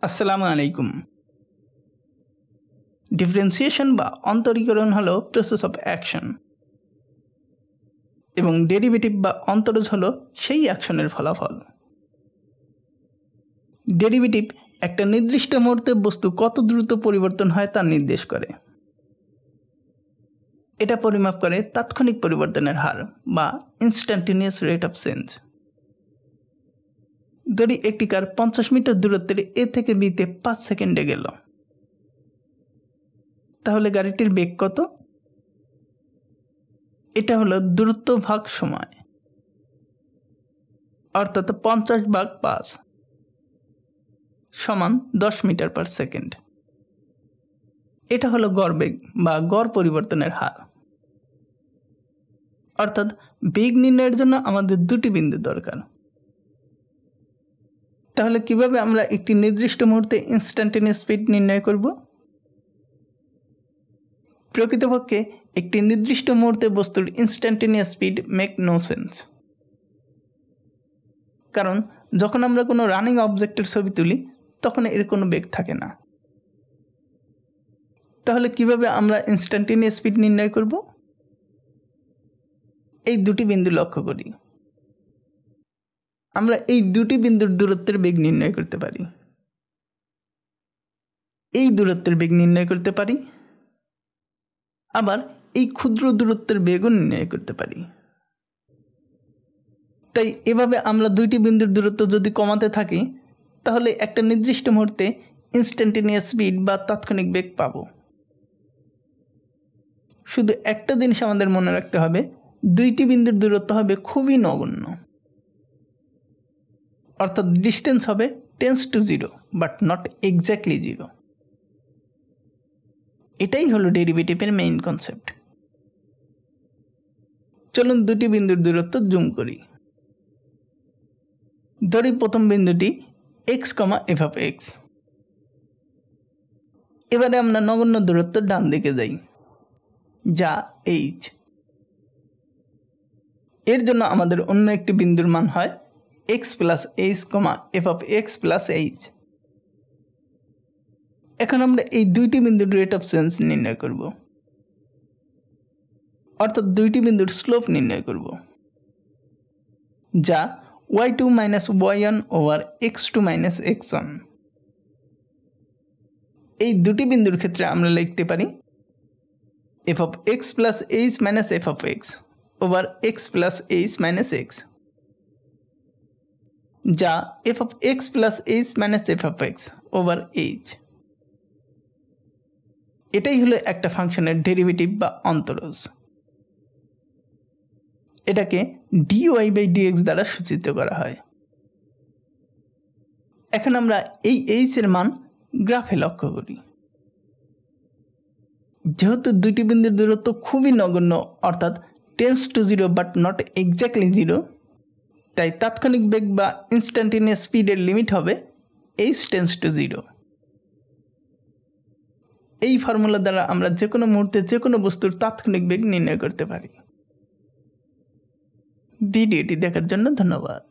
আসসালামু আলাইকুম। ডিফারেন্সিয়েশন বা অন্তরীকরণ হলো প্রসেস অফ অ্যাকশন এবং ডেরিভেটিভ বা অন্তরজ হলো সেই অ্যাকশনের ফলাফল। ডেরিভেটিভ একটা নির্দিষ্ট মুহূর্তে বস্তু কত দ্রুত পরিবর্তন হয় তা নির্দেশ করে। এটা পরিমাপ করে তাৎক্ষণিক পরিবর্তনের হার বা ইনস্ট্যান্টেনিয়াস রেট অফ চেঞ্জ। ধরি একটি কার 50 মিটার দূরত্বের এ থেকে বিতে 5 সেকেন্ডে গেল, তাহলে গাড়িটির বেগ কত? এটা হলো দূরত্ব ভাগ সময়, অর্থাৎ 50/5 সমান 10 মিটার পার সেকেন্ড। এটা হলো গড় বেগ বা গড় পরিবর্তনের হার। অর্থাৎ বেগ নির্ণয়ের জন্য আমাদের দুটি বিন্দু দরকার। তাহলে কিভাবে আমরা একটি নির্দিষ্ট মুহূর্তে ইনস্ট্যান্টেনিয়াস স্পিড নির্ণয় করব? প্রকৃতপক্ষে একটি নির্দিষ্ট মুহূর্তে বস্তুর instantaneous speed make no sense. কারণ যখন আমরা কোনো রানিং অবজেক্টের ছবি তুলি তখন এর কোনো বেগ থাকে না। তাহলে কিভাবে আমরা ইনস্ট্যান্টেনিয়াস স্পিড নির্ণয় করব? এই দুটি বিন্দু লক্ষ্য করি। আমরা এই দুটি বিন্দুর দূরত্বের বেগ নির্ণয় করতে পারি। এই দূরত্বের বেগ নির্ণয় করতে পারি, আবার এই ক্ষুদ্র দূরত্বের বেগও নির্ণয় করতে পারি। তাই এভাবে আমরা দুইটি বিন্দুর দূরত্ব যদি কমাতে থাকি তাহলে একটা নির্দিষ্ট মুহূর্তে ইনস্ট্যান্টেনিয়াস স্পিড বা তাৎক্ষণিক বেগ পাব। শুধু একটা জিনিস আমাদের মনে রাখতে হবে, দুইটি বিন্দুর দূরত্ব হবে খুবই নগণ্য, অর্থাৎ ডিস্টেন্স হবে tends to 0 but not exactly 0। এটাই হলো ডেরিভেটিভের মেইন কনসেপ্ট। চলুন দুটি বিন্দুর দূরত্ব জুম করি। ধরি প্রথম বিন্দুটি x, f(x). এবারে আমরা নগণ্য দূরত্ব ডান দিকে যাই, যা h। এর জন্য আমাদের অন্য একটি বিন্দুর মান হয় x + h, f(x + h)। এখন আমরা এই দুইটি বিন্দুর রেট অফ চেঞ্জ নির্ণয় করব, অর্থাৎ দুইটি বিন্দুর স্লোপ নির্ণয় করব, যা y2 - y1 over x2 - x1। এই দুটি বিন্দুর ক্ষেত্রে আমরা লিখতে পারি f(x + h - f(x) over x + h - x, যা f(x + h - f(x) over h। এটাই হলো একটা ফাংশনের ডেরিভেটিভ বা অন্তরজ। এটাকে dy/dx দ্বারা সূচিত করা হয়। এখন আমরা এই h এর মান গ্রাফে লক্ষ্য করি। যেহেতু দুইটি বিন্দুর দূরত্ব খুবই নগণ্য, অর্থাৎ tends to 0 but not exactly 0, তাই তাৎক্ষণিক বেগ বা ইনস্ট্যান্টেনিয়াস স্পিডের লিমিট হবে h টেন্স টু 0। এই ফর্মুলা দ্বারা আমরা যে কোনো মুহূর্তে যে কোনো বস্তুর তাৎক্ষণিক বেগ নির্ণয় করতে পারি। ভিডিওটি দেখার জন্য ধন্যবাদ।